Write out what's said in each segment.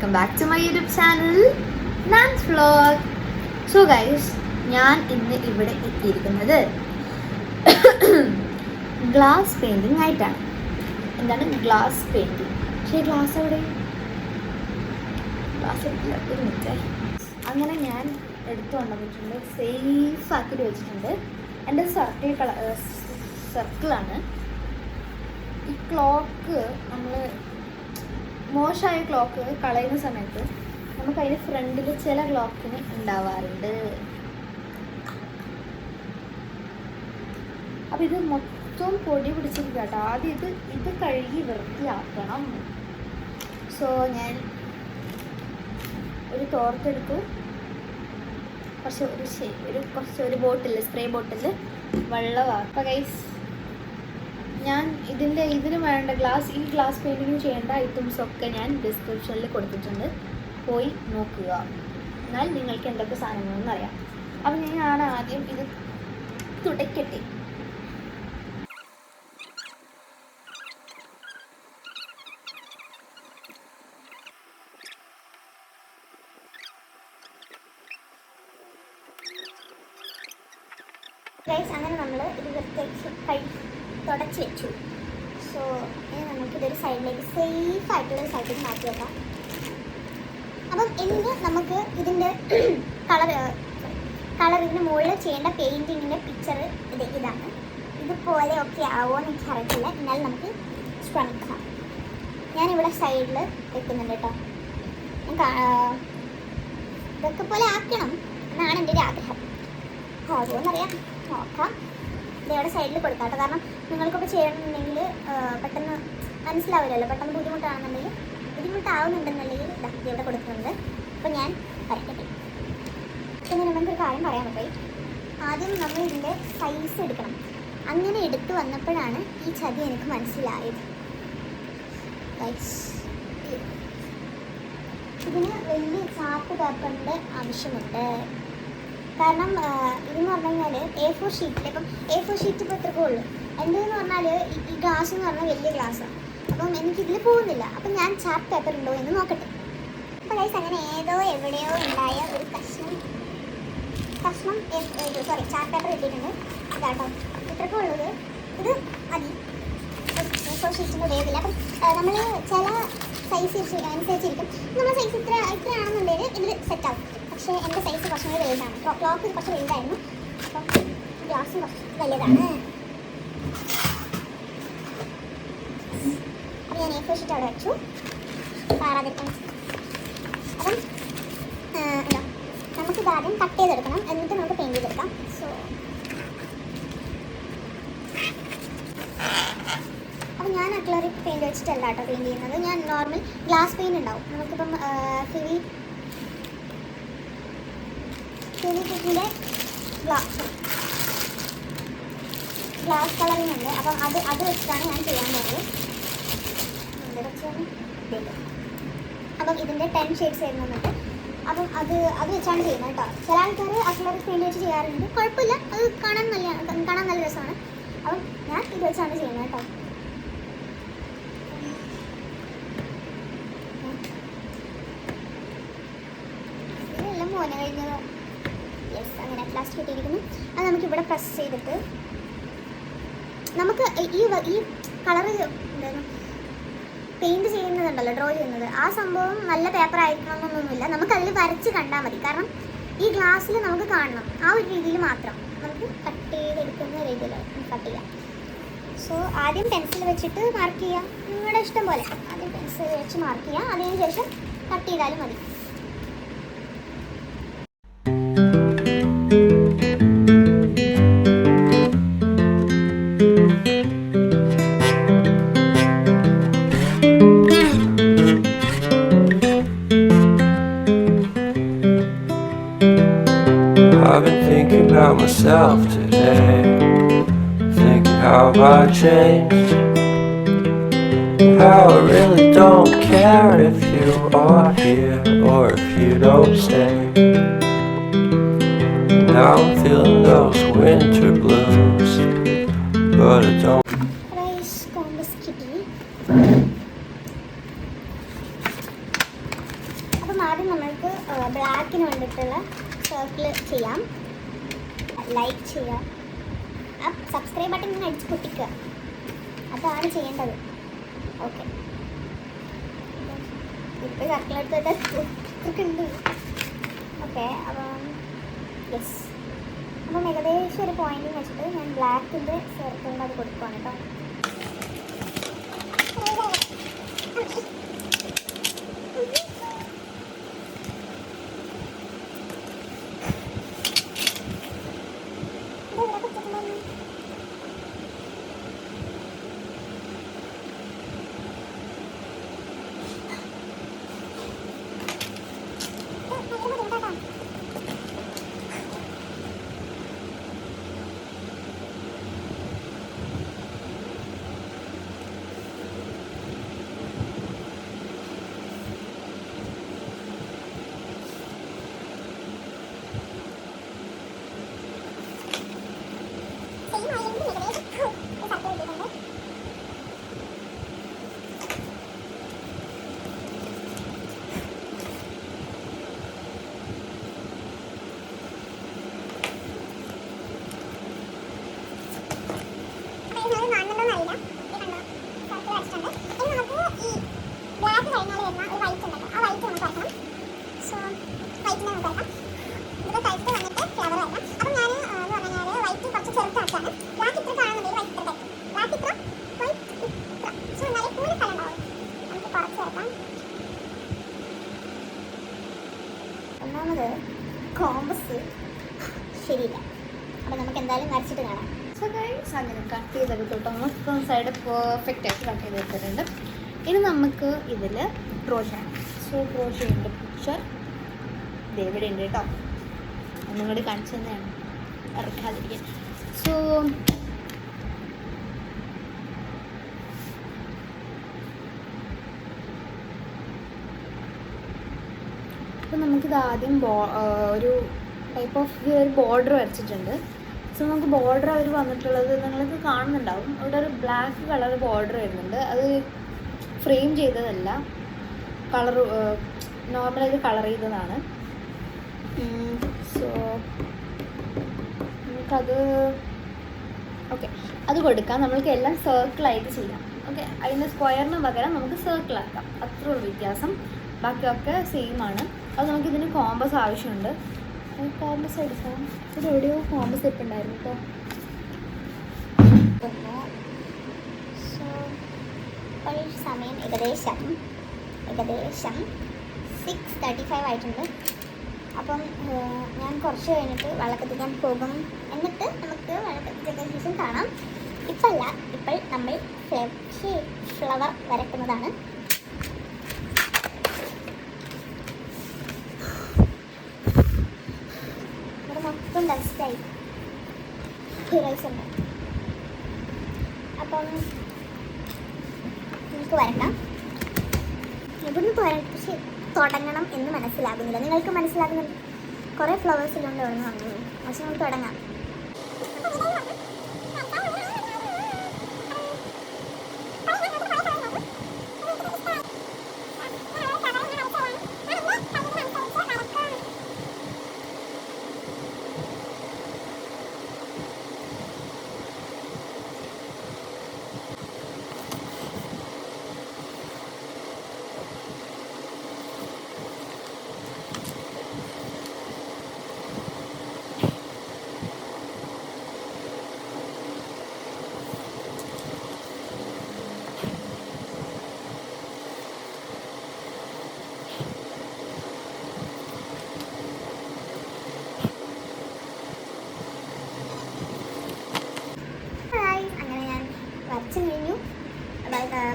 Welcome back to my YouTube channel Nan's vlog. So guys, ഞാൻ ഇന്ന് ഇവിടെ എത്തിയിരിക്കുന്നത് ഗ്ലാസ് പെയിൻറ്റിങ് ആയിട്ടാണ്. എന്താണ് ഗ്ലാസ് പെയിൻറ്റിങ്? പക്ഷേ ഗ്ലാസ് എവിടെ? ഗ്ലാസ് ഇല്ല, ഒരു മിനിറ്റ്. അങ്ങനെ ഞാൻ എടുത്തു കൊണ്ടുവന്നിട്ടുണ്ട്, സേഫ് ആക്കിയിട്ട് വെച്ചിട്ടുണ്ട്. എൻ്റെ സർക്കിളാണ്. ഈ ക്ലോക്ക് നമ്മൾ മോശമായ ക്ലോക്ക് കളയുന്ന സമയത്ത് നമുക്ക് അതിന് ഫ്രണ്ടിൽ ചില ക്ലോക്കിന് ഉണ്ടാവാറുണ്ട്. അപ്പം ഇത് മൊത്തം പൊടി പിടിച്ചിരിക്കുക കേട്ടോ. ആദ്യം ഇത് കഴുകി വൃത്തിയാക്കണം. സോ ഞാൻ ഒരു തോർത്തെടുത്തു, ഒരു ബോട്ടിൽ, സ്പ്രേ ബോട്ടിൽ വെള്ളമാണ്. അപ്പം ഗൈസ്, ഞാൻ ഇതിന് വേണ്ട ഈ ഗ്ലാസ് പെയിൻറ്റിങ് ചെയ്യേണ്ട ഐറ്റംസൊക്കെ ഞാൻ ഡിസ്ക്രിപ്ഷനിൽ കൊടുത്തിട്ടുണ്ട്, പോയി നോക്കുക. എന്നാൽ നിങ്ങൾക്ക് എന്തൊക്കെ സാധനങ്ങളെന്ന് അറിയാം. അപ്പം ഞാൻ ആദ്യം ഇത് തുടയ്ക്കട്ടെ. അങ്ങനെ നമ്മൾ ഇത് തുടച്ച് വെച്ചു. സോ ഇനി നമുക്കിതൊരു സൈഡിലേക്ക് സേഫായിട്ടുള്ളൊരു സൈഡിലേക്ക് മാറ്റി വെക്കാം. അപ്പം ഇന്ന് നമുക്ക് ഇതിൻ്റെ കളർ ഇതിന് മുകളിൽ ചെയ്യേണ്ട പെയിൻറ്റിങ്ങിൻ്റെ പിക്ചർ ഇതാണ്. ഇതുപോലെ ഒക്കെ ആവുമോ എന്ന് എനിക്കറിയില്ല, എന്നാലും നമുക്ക് ശ്രമിക്കാം. ഞാനിവിടെ സൈഡിൽ വെക്കുന്നുണ്ട് കേട്ടോ. ഇതൊക്കെ പോലെ ആക്കണം എന്നാണ് എൻ്റെ ഒരു ആഗ്രഹം. ആകുമോയെന്നറിയാം, നോക്കാം. ഇതേടെ സൈഡിൽ കൊടുക്കാം കേട്ടോ. കാരണം നിങ്ങൾക്കൊക്കെ ചെയ്യണമെന്നുണ്ടെങ്കിൽ പെട്ടെന്ന് മനസ്സിലാവില്ലല്ലോ. പെട്ടെന്ന് ബുദ്ധിമുട്ടാവുന്നുണ്ടെന്നുണ്ടെങ്കിൽ ഇവിടെ കൊടുക്കുന്നുണ്ട്. അപ്പോൾ ഞാൻ വരയ്ക്കട്ടെ. പിന്നെ നമുക്കൊരു കാര്യം പറയാൻ പറ്റും. ആദ്യം നമ്മൾ ഇതിൻ്റെ സൈസ് എടുക്കണം. അങ്ങനെ എടുത്തു വന്നപ്പോഴാണ് ഈ ചതി എനിക്ക് മനസ്സിലായത്. ഇതിന് വലിയ ചാർട്ട് പേപ്പറിൻ്റെ ആവശ്യമുണ്ട്. കാരണം ഇതെന്ന് പറഞ്ഞു കഴിഞ്ഞാൽ A4 ഷീറ്റിൽ, ഇപ്പം A4 ഷീറ്റ് ഇപ്പോൾ എത്രക്കേ ഉള്ളൂ. എൻ്റെതെന്ന് പറഞ്ഞാൽ ഈ ഗ്ലാസ് എന്ന് പറഞ്ഞാൽ വലിയ ഗ്ലാസ്സാണ്. അപ്പം എനിക്കിതിൽ പോകുന്നില്ല. അപ്പം ഞാൻ ചാർട്ട് പേപ്പർ ഉണ്ടോ എന്ന് നോക്കട്ടെ. അപ്പോൾ ഗൈസ്, അങ്ങനെ എവിടെയോ ഉണ്ടായ ഒരു കഷ്ണം ചാർട്ട് പേപ്പർ കിട്ടിയിട്ടുണ്ട്. ഇതാട്ടോ, ഇത്രക്കേ ഉള്ളത്. ഇത് മതി. A4 ഷീറ്റിൻ്റെ ഉപയോഗമില്ല. അപ്പം നമ്മൾ ചില സൈസ് അനുസരിച്ചിരിക്കും. നമ്മുടെ സൈസ് ഇത്രയാണെന്നുണ്ടെങ്കിൽ ഇതിൽ സെറ്റാവും. പക്ഷേ എൻ്റെ സൈസ് കുറച്ചും കൂടി വലുതാണ്. ക്ലോക്ക് കുറച്ച് വലുതായിരുന്നു, അപ്പം ഗ്ലാസ് കുറച്ച് വലുതാണ്. അപ്പം ഞാൻ A4 ഷീറ്റ് അവിടെ വെച്ചു, പാറാതിരിക്കാൻ. അപ്പം നമുക്കിത് ആദ്യം കട്ട് ചെയ്തെടുക്കണം, എന്നിട്ട് നമുക്ക് പെയിൻറ്റ് ചെയ്തെടുക്കാം. സോ അപ്പം ഞാൻ അക്ലറിക് പെയിൻറ്റ് വെച്ചിട്ടല്ല കേട്ടോ പെയിൻറ്റ് ചെയ്യുന്നത്. ഞാൻ നോർമൽ ഗ്ലാസ് പെയിൻറ്റ് ഉണ്ടാവും. നമുക്കിപ്പം ഫെവിക്വിക്കിൻ്റെ ഗ്ലാസ് കളറിങ് ഉണ്ട്. അപ്പം അത് വെച്ചിട്ടാണ് ഞാൻ ചെയ്യാൻ പോകുന്നത്. അപ്പം ഇതിൻ്റെ 10 ഷെയ്ഡ്സ് വരുന്നുണ്ട്. അപ്പം അത് വെച്ചാണ് ചെയ്യുന്നത് കേട്ടോ. ചില ആൾക്കാർ അക്ലറിക് പെയിൻറ്റ് വെച്ച് ചെയ്യാറുണ്ട്. കുഴപ്പമില്ല, അത് കാണാൻ നല്ല രസമാണ്. അപ്പം ഞാൻ ഇത് വെച്ചാണ് ചെയ്യുന്നത് കേട്ടോ. ഇതെല്ലാം മോനെ കഴിഞ്ഞത്. യെസ്, അങ്ങനെ ലാസ്റ്റ് കിട്ടിയിരിക്കുന്നു. അത് നമുക്കിവിടെ പ്രസ് ചെയ്തിട്ട് നമുക്ക് ഈ കളർ എന്തായിരുന്നു പെയിൻറ്റ് ചെയ്യുന്നതുണ്ടല്ലോ, ഡ്രോ ചെയ്യുന്നത്, ആ സംഭവം നല്ല പേപ്പർ ആയിരിക്കണമെന്നൊന്നുമില്ല. നമുക്കതിൽ വരച്ച് കണ്ടാൽ മതി. കാരണം ഈ ഗ്ലാസ്സിൽ നമുക്ക് കാണണം. ആ ഒരു രീതിയിൽ മാത്രം നമുക്ക് കട്ട് ചെയ്തെടുക്കുന്ന രീതിയിൽ കട്ട് ചെയ്യാം. സോ ആദ്യം പെൻസിൽ വെച്ചിട്ട് മാർക്ക് ചെയ്യാം. നിങ്ങളുടെ ഇഷ്ടം പോലെ ആദ്യം പെൻസിൽ വെച്ച് മാർക്ക് ചെയ്യാം. അതിന് ശേഷം കട്ട് ചെയ്താലും മതി. I've been thinking about myself today, thinking how I changed, how I really don't care if you are here or if you don't stay. Now I'm feeling those winter blues, but I don't. Rice combo kitty. ആദ്യം നമ്മൾക്ക് ബ്ലാക്കിന് വേണ്ടിയിട്ടുള്ള circle ചെയ്യാം. Like ചെയ്യുക, ആ subscribe button ഇങ്ങനെ അടിച്ച് പൊട്ടിക്കുക, അതാണ് ചെയ്യേണ്ടത്. ഓക്കെ, ഇപ്പോൾ സർക്കിൾ എടുത്തിട്ട് ഉണ്ട്. ഓക്കെ, അപ്പം യെസ്, അപ്പം ഏകദേശം ഒരു പോയിന്റിൽ വെച്ചിട്ട് ഞാൻ ബ്ലാക്കിൻ്റെ സർക്കിളിന് അത് കൊടുക്കുകയാണ് കേട്ടോ. ഒന്നാമത് കോമ്പസ് ശരിയില്ല, അപ്പം നമുക്ക് എന്തായാലും വരച്ചിട്ട് കാണാം. സോ ഗൈസ്, അങ്ങനെ കട്ട് ചെയ്തെടുത്തോട്ടോ. മൊത്തം സൈഡ് പെർഫെക്റ്റ് ആയിട്ട് കട്ട് ചെയ്തെടുത്തിട്ടുണ്ട്. ഇനി നമുക്ക് ഇതിൽ ഡ്രോ ചെയ്യാം. സോ ഡ്രോ ചെയ്യേണ്ട പിക്ചർ ഇവിടെ ഉണ്ട് കേട്ടോ. ഒന്നും കൂടി കാണിച്ചു തന്നെയാണ്, ഇറക്കാതിരിക്കാൻ. സോ അപ്പോൾ നമുക്കിത് ആദ്യം ഒരു ടൈപ്പ് ഓഫ് ഒരു ബോർഡർ വരച്ചിട്ടുണ്ട്. സോ നമുക്ക് ബോർഡർ അവർ വന്നിട്ടുള്ളത് നിങ്ങൾക്ക് കാണുന്നുണ്ടാവും. അവിടെ ഒരു ബ്ലാക്ക് കളർ ബോർഡർ വരുന്നുണ്ട്. അത് ഫ്രെയിം ചെയ്തതല്ല, കളർ നോർമലായിട്ട് കളർ ചെയ്തതാണ്. സോ നമുക്കത് ഓക്കെ, അത് കൊടുക്കാം. നമ്മൾക്ക് എല്ലാം സർക്കിളായിട്ട് ചെയ്യാം. ഓക്കെ, അതിൻ്റെ സ്ക്വയറിന് പകരം നമുക്ക് സർക്കിളാക്കാം, അത്ര ഉള്ള വ്യത്യാസം. ബാക്കിയൊക്കെ സെയിം ആണ്. അത് നമുക്കിതിന് കോമ്പസ് ആവശ്യമുണ്ട്. കോമ്പസ് എടുക്കാം. ഇത് എവിടെയോ കോമ്പസ് ഇട്ടുണ്ടായിരുന്നു കേട്ടോ. സോ ഇപ്പോൾ സമയം ഏകദേശം 6:35 ആയിട്ടുണ്ട്. അപ്പം ഞാൻ കുറച്ച് കഴിഞ്ഞിട്ട് വെള്ളക്കത്തിക്കാൻ പോകും. എന്നിട്ട് നമുക്ക് വെള്ളക്കത്തിക്കാൻ ശേഷം കാണാം. ഇപ്പോൾ നമ്മൾ ഫ്ലവർ വരക്കുന്നതാണ്. മൊത്തം ഡസ്റ്റായി ഉണ്ട്. അപ്പം നമുക്ക് വരക്കാം. ഇവിടുന്ന് പക്ഷെ തുടങ്ങണം എന്ന് മനസ്സിലാകുന്നില്ല. നിങ്ങൾക്ക് മനസ്സിലാകുന്നുണ്ട്, കുറേ ഫ്ലവേഴ്സിലുണ്ട് ഇവിടെ നിന്ന്. പക്ഷെ നമുക്ക് തുടങ്ങാം.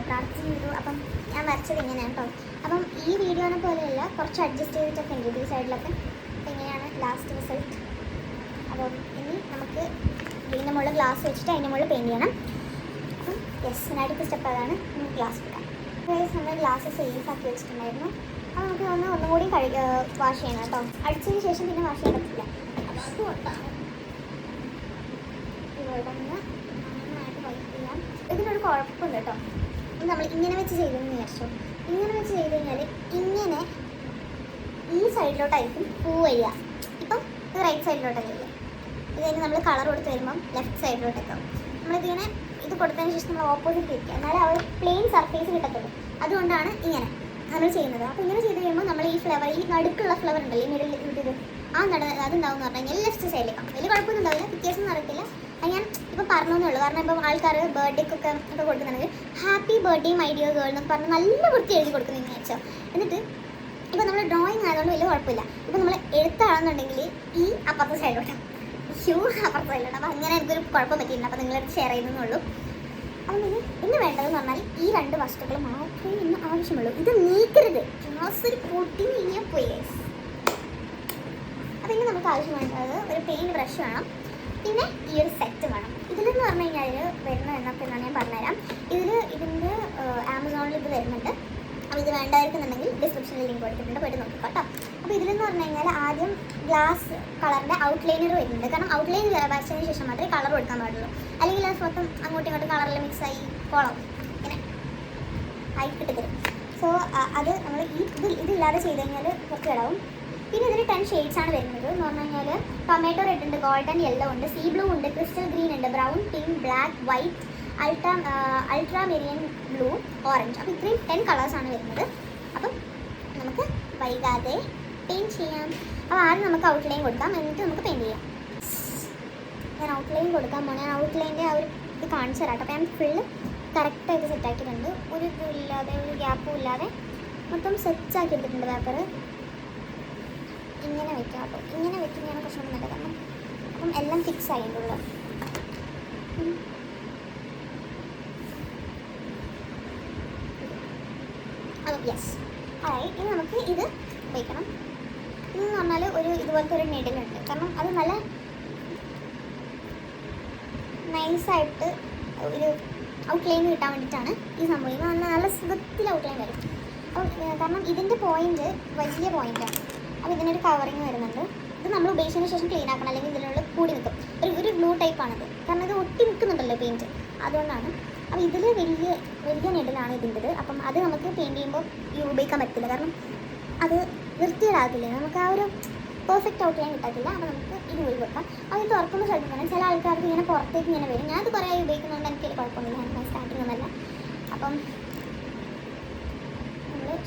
പ്രാർത്ഥിച്ചു ചെയ്തു. അപ്പം ഞാൻ വരച്ചത് ഇങ്ങനെയാണ് കേട്ടോ. അപ്പം ഈ വീഡിയോനെ പോലെയല്ല, കുറച്ച് അഡ്ജസ്റ്റ് ചെയ്തിട്ടൊക്കെ ഉണ്ട് ഈ സൈഡിലൊക്കെ. അപ്പം ഇങ്ങനെയാണ് ലാസ്റ്റ് റിസൾട്ട്. അപ്പം ഇനി നമുക്ക് ഇതിൻ്റെ മുകളിൽ ഗ്ലാസ് വെച്ചിട്ട് അതിൻ്റെ മുകളിൽ പെയിൻറ്റ് ചെയ്യണം. അപ്പം യെസ്, അടുത്ത സ്റ്റെപ്പ് അതാണ്. നമുക്ക് ഗ്ലാസ് ഇടാം. നമ്മൾ ഗ്ലാസ് സേഫ് ആക്കി വെച്ചിട്ടുണ്ടായിരുന്നു. അപ്പോൾ നമുക്ക് ഒന്നും കൂടി വാഷ് ചെയ്യണം കേട്ടോ. അടിച്ചതിന് ശേഷം പിന്നെ വാഷ് ചെയ്യാൻ പറ്റില്ല. അപ്പോൾ അതുകൊണ്ടാണ് ഇവിടെ നിന്ന് നന്നായിട്ട് വൈപ്പ് ചെയ്യാം. ഇതിനൊരു കുഴപ്പമുണ്ട് കേട്ടോ. ഇത് നമ്മൾ ഇങ്ങനെ വെച്ച് ചെയ്തെന്ന് വിചാരിച്ചു. ഇങ്ങനെ വെച്ച് ചെയ്ത് കഴിഞ്ഞാൽ ഇങ്ങനെ ഈ സൈഡിലോട്ടായിരിക്കും പൂ വരിക. ഇപ്പം ഇത് റൈറ്റ് സൈഡിലോട്ടല്ലേ, ഇത് കഴിഞ്ഞ് നമ്മൾ കളർ കൊടുത്ത് വരുമ്പം ലെഫ്റ്റ് സൈഡിലോട്ടേക്കാവും. നമ്മളിതിങ്ങനെ ഇത് കൊടുത്തതിന് ശേഷം നമ്മൾ ഓപ്പോസിറ്റ് ഇരിക്കുക, എന്നാലും ആ ഒരു പ്ലെയിൻ സർഫേസ് കിട്ടത്തുള്ളൂ. അതുകൊണ്ടാണ് ഇങ്ങനെ നമ്മൾ ചെയ്യുന്നത്. അപ്പോൾ ഇങ്ങനെ ചെയ്ത് കഴിയുമ്പോൾ നമ്മൾ ഈ ഫ്ലവർ, ഈ നടുക്കുള്ള ഫ്ലവർ ഉണ്ടല്ലോ, ഈ മിഡിൽ ഇത് ആ അതുണ്ടാവും എന്ന് പറഞ്ഞു കഴിഞ്ഞാൽ ലെഫ്റ്റ് സൈഡിലേക്കാണ്. വലിയ കുഴപ്പമൊന്നും ഉണ്ടാവില്ല, വ്യത്യാസം നടക്കില്ല. അത് ഞാൻ ഇപ്പം പറഞ്ഞേ ഉള്ളൂ. കാരണം ഇപ്പം ആൾക്കാർ ബർത്ത്ഡേക്കൊക്കെ കൊടുക്കുന്നുണ്ടെങ്കിൽ happy birthday my dear girl എന്നൊക്കെ പറഞ്ഞ് നല്ല വൃത്തി എഴുതി കൊടുക്കുന്നതെന്ന് വെച്ചോ. എന്നിട്ട് ഇപ്പം നമ്മൾ ഡ്രോയിങ് ആയതുകൊണ്ട് വലിയ കുഴപ്പമില്ല. ഇപ്പം നമ്മൾ എഴുത്താണെന്നുണ്ടെങ്കിൽ ഈ അപ്പുറത്തെ സൈഡിലോട്ടാണ്, അപ്പുറത്തെ സൈഡിലോട്ട്. അപ്പോൾ അങ്ങനെ എനിക്കൊരു കുഴപ്പം പറ്റിയിട്ടുണ്ട്. അപ്പോൾ നിങ്ങളടുത്ത് ഷെയർ ചെയ്യുന്നുള്ളൂ. അപ്പം ഇന്ന് വേണ്ടതെന്ന് പറഞ്ഞാൽ ഈ 2 വസ്തുക്കൾ മാത്രമേ ഇന്ന് ആവശ്യമുള്ളൂ. ഇത് നീക്കരുത്, ഒരു പൊട്ടി നീങ്ങിയ പോയി. അപ്പം ഇന്ന് നമുക്ക് ആവശ്യമായിട്ടുള്ളത് ഒരു പെയിൻറ്റ് ബ്രഷ് വേണം, പിന്നെ ഈ ഒരു സെറ്റ് വേണം. ഇതിലെന്ന് പറഞ്ഞു കഴിഞ്ഞാൽ വരുന്നത് എന്നൊക്കെ ഞാൻ പറഞ്ഞുതരാം. ഇതിൻ്റെ ആമസോണിൽ ഇത് വരുന്നുണ്ട്. അപ്പോൾ ഇത് വേണ്ടായിരിക്കുന്നുണ്ടെങ്കിൽ ഡിസ്ക്രിപ്ഷനിൽ ലിങ്ക് കൊടുത്തിട്ടുണ്ട്, പോയിട്ട് നോക്കിക്കോ കേട്ടോ. അപ്പോൾ ഇതിലെന്ന് പറഞ്ഞു കഴിഞ്ഞാൽ ആദ്യം ഗ്ലാസ് കളറിൻ്റെ ഔട്ട്ലൈനർ വരുന്നുണ്ട്. കാരണം ഔട്ട്ലൈൻ വരച്ചതിന് ശേഷം മാത്രമേ കളർ കൊടുക്കാൻ പാടുള്ളൂ, അല്ലെങ്കിൽ അത് മൊത്തം അങ്ങോട്ടും ഇങ്ങോട്ടും കളറിൽ മിക്സായി കോളം ഇങ്ങനെ ആയി കിട്ടിത്തരും. സോ അത് നമ്മൾ ഇതില്ലാതെ ചെയ്ത് കഴിഞ്ഞാൽ കുറച്ച് ഇടാവും. പിന്നെ ഇതിൽ 10 ഷെയ്ഡ്സ് ആണ് വരുന്നത് എന്ന് പറഞ്ഞു കഴിഞ്ഞാൽ ടൊമാറ്റോ റെഡ് ഉണ്ട്, ഗോൾഡൻ യെല്ലോ ഉണ്ട്, സീ ബ്ലൂ ഉണ്ട്, ക്രിസ്റ്റൽ ഗ്രീൻ ഉണ്ട്, brown, pink, black, white, ultra Marion blue, orange. അപ്പോൾ ഇത്രയും 10 കളേഴ്സാണ് വരുന്നത്. അപ്പം നമുക്ക് വൈകാതെ പെയിൻറ്റ് ചെയ്യാം. അപ്പോൾ ആദ്യം നമുക്ക് ഔട്ട്ലൈൻ കൊടുക്കാം, എന്നിട്ട് നമുക്ക് പെയിൻറ്റ് ചെയ്യാം. ഞാൻ ഔട്ട്ലൈൻ കൊടുക്കാൻ പോകണം. ഞാൻ ഔട്ട്ലൈൻ്റെ ആ ഒരു ഇത് കാണിച്ചു തരാം. അപ്പോൾ ഞാൻ ഫുള്ള് കറക്റ്റായിട്ട് സെറ്റാക്കിയിട്ടുണ്ട്, ഒരു ഇതും ഇല്ലാതെ ഒരു ഗ്യാപ്പും ഇല്ലാതെ മൊത്തം സെറ്റാക്കി എടുത്തിട്ടുണ്ട് പേപ്പർ. ഇങ്ങനെ വെക്കാം കേട്ടോ, ഇങ്ങനെ വെക്കുന്നതാണ് പ്രശ്നം നല്ലത്. കാരണം അപ്പം എല്ലാം ഫിക്സ് ആയിട്ടുള്ളത്. അപ്പം യെസ് ആയി. ഇനി നമുക്ക് ഇത് വയ്ക്കണം. ഇതെന്ന് പറഞ്ഞാൽ ഒരു ഇതുപോലത്തെ ഒരു നെഡിലുണ്ട്. കാരണം അത് നല്ല നൈസായിട്ട് ഒരു ഔട്ട്ലൈൻ കിട്ടാൻ വേണ്ടിയിട്ടാണ് ഈ സംഭവം. നല്ല സുഖത്തിൽ ഔട്ട്ലൈൻ വരും. അപ്പം കാരണം ഇതിൻ്റെ പോയിൻ്റ് വലിയ പോയിൻ്റാണ്. അപ്പോൾ ഇതിനൊരു കവറിങ് വരുന്നുണ്ട്. ഇത് നമ്മൾ ഉപയോഗിച്ചതിന് ശേഷം ക്ലീൻ ആക്കണം, അല്ലെങ്കിൽ ഇതിനുള്ള കൂടി നിൽക്കും. ഒരു ഗ്ലൂ ടൈപ്പാണിത്, കാരണം ഇത് ഒട്ടി നിൽക്കുന്നുണ്ടല്ലോ പെയിൻറ്റ്, അതുകൊണ്ടാണ്. അപ്പോൾ ഇതിൽ വലിയ നെഡിലാണ് ഇതിൻ്റെത്. അപ്പം അത് നമുക്ക് പെയിൻറ്റ് ചെയ്യുമ്പോൾ ഉപയോഗിക്കാൻ പറ്റില്ല, കാരണം അത് വൃത്തിയിടാകത്തില്ല, നമുക്ക് ആ ഒരു പെർഫെക്റ്റ് ഔട്ട്ലൈൻ കിട്ടത്തില്ല. അപ്പോൾ നമുക്ക് ഇത് ഊരി വെക്കാം. അത് തുറക്കുമ്പോൾ ശ്രദ്ധിക്കണം, ചില ആൾക്കാർക്ക് ഇങ്ങനെ പുറത്തേക്ക് ഇങ്ങനെ വരും. ഞാനത് കുറേ ഉപയോഗിക്കുന്നതുകൊണ്ട് എനിക്ക് കുഴപ്പമൊന്നുമില്ല, ഞാൻ സ്റ്റാർട്ടിങ് ഒന്നല്ല. അപ്പം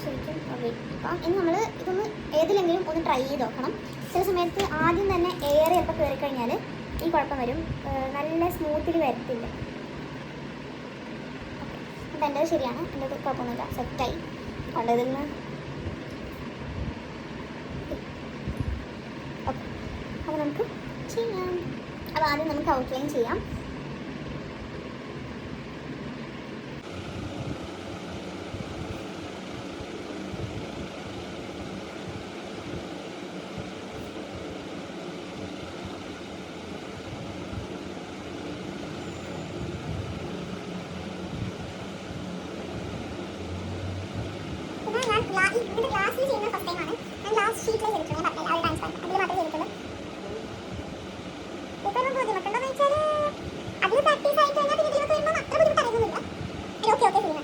ശരിക്കും വെക്കാം. ഇനി നമ്മൾ ഇതൊന്ന് ഏതിലെങ്കിലും ഒന്ന് ട്രൈ ചെയ്ത് നോക്കണം. ചില സമയത്ത് ആദ്യം തന്നെ എയർ ചിലപ്പോൾ കയറിക്കഴിഞ്ഞാൽ ഈ കുഴപ്പം വരും, നല്ല സ്മൂത്തിൽ വരത്തില്ല. അപ്പം എൻ്റെ ശരിയാണ്, എൻ്റെ കുഴപ്പമൊന്നുമില്ല, സെറ്റായി ഉള്ളതിൽ നിന്ന്. ഓക്കെ, അപ്പോൾ നമുക്ക് ചെയ്യാം. അപ്പോൾ ആദ്യം നമുക്ക് ഔട്ട്ലൈൻ ചെയ്യാം. ഇതിന്റെ ഗ്ലാസ്സിൽ ചെയ്യുന്ന ഫസ്റ്റ് ടൈമാണ്. ഞാൻ ഗ്ലാസ് ഷീറ്റിൽ ചെയ്തിട്ടുണ്ട്, ഞാൻ പറഞ്ഞില്ല, അത് ട്രാൻസ്പെറൻറ്റ് അതിൽ മാത്രമേ ചെയ്തിട്ടുള്ളൂ. ഇപ്പം ബുദ്ധിമുട്ടുണ്ടോ എന്ന് വെച്ചാൽ അതിൽ പ്രാക്ടീസ് ആയിട്ട് കഴിഞ്ഞാൽ പിന്നെ ഇതിലൊക്കെ വരുമ്പോൾ അത്ര ബുദ്ധിമുട്ടറിയുന്നില്ല. ഓക്കെ ചെയ്യുന്നത്.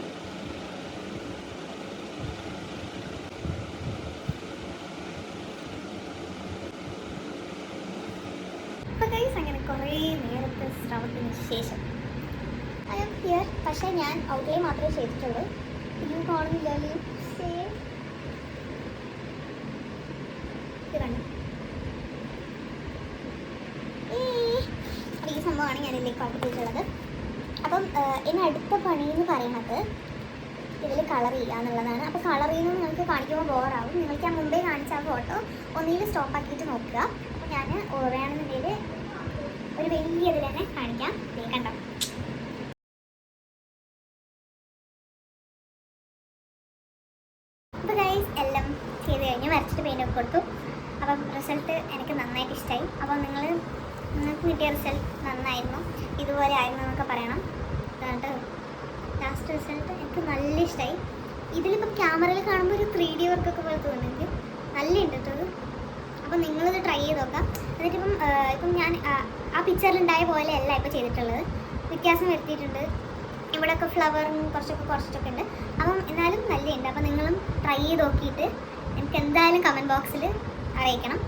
അപ്പോൾ ഗൈസ് അങ്ങനെ കുറേ നേരത്തെ ശ്രമത്തിന് ശേഷം ഐ ആം ഹിയർ. പക്ഷേ ഞാൻ ഔട്ട്ലൈൻ മാത്രമേ ചെയ്തിട്ടുള്ളൂ, ഇതും കാണുന്നില്ലല്ലോ. ഈ സംഭവമാണ് ഞാൻ ഇതിലേക്ക് പഠിപ്പിച്ചിട്ടുള്ളത്. അപ്പം ഇനി അടുത്ത പണി എന്ന് പറയുന്നത് ഇതിൽ കളർ ചെയ്യുക എന്നുള്ളതാണ്. അപ്പോൾ കളർ ചെയ്യുന്നത് നിങ്ങൾക്ക് കാണിക്കുമ്പോൾ ബോറാവും. നിങ്ങൾക്ക് ഞാൻ മുമ്പേ കാണിച്ച ആ ഫോട്ടോ ഒന്നിൽ സ്റ്റോപ്പ് ആക്കിയിട്ട് നോക്കുക. അപ്പോൾ ഞാൻ വേണമെന്നുണ്ടെങ്കിൽ ഒരു വലിയ ഇതിൽ തന്നെ കാണിക്കാം. കണ്ടോ, അപ്പോൾ ഗൈസ് എല്ലാം ചെയ്ത് കഴിഞ്ഞ് വരച്ചിട്ട് പെയിൻ്റ് ഒക്കെ കൊടുത്തു. അപ്പം റിസൾട്ട് എനിക്ക് നന്നായിട്ട് ഇഷ്ടമായി. അപ്പോൾ നിങ്ങൾക്ക് കിട്ടിയ റിസൾട്ട് നന്നായിരുന്നു, ഇതുപോലെ ആയിരുന്നു എന്നൊക്കെ പറയണം. എന്നിട്ട് ലാസ്റ്റ് റിസൾട്ട് എനിക്ക് നല്ല ഇഷ്ടമായി. ഇതിലിപ്പം ക്യാമറയിൽ കാണുമ്പോൾ ഒരു 3D വർക്കൊക്കെ പോലെ തോന്നുന്നെങ്കിൽ നല്ല ഉണ്ട് കേട്ടോ അത്. അപ്പോൾ നിങ്ങളിത് ട്രൈ ചെയ്ത് നോക്കാം. എന്നിട്ടിപ്പം ഞാൻ ആ പിക്ചറിലുണ്ടായ പോലെയല്ല ഇപ്പോൾ ചെയ്തിട്ടുള്ളത്, വ്യത്യാസം വരുത്തിയിട്ടുണ്ട്. ഇവിടെയൊക്കെ ഫ്ലവറും കുറച്ചൊക്കെ ഉണ്ട്. അപ്പം എന്നാലും നല്ലതുണ്ട്. അപ്പോൾ നിങ്ങളും ട്രൈ ചെയ്ത് നോക്കിയിട്ട് എനിക്ക് എന്തായാലും കമൻറ്റ് ബോക്സിൽ അറിയിക്കണം.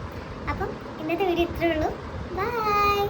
അപ്പം ഇന്നത്തെ വീഡിയോ ഇത്രയേ ഉള്ളൂ. ബൈ.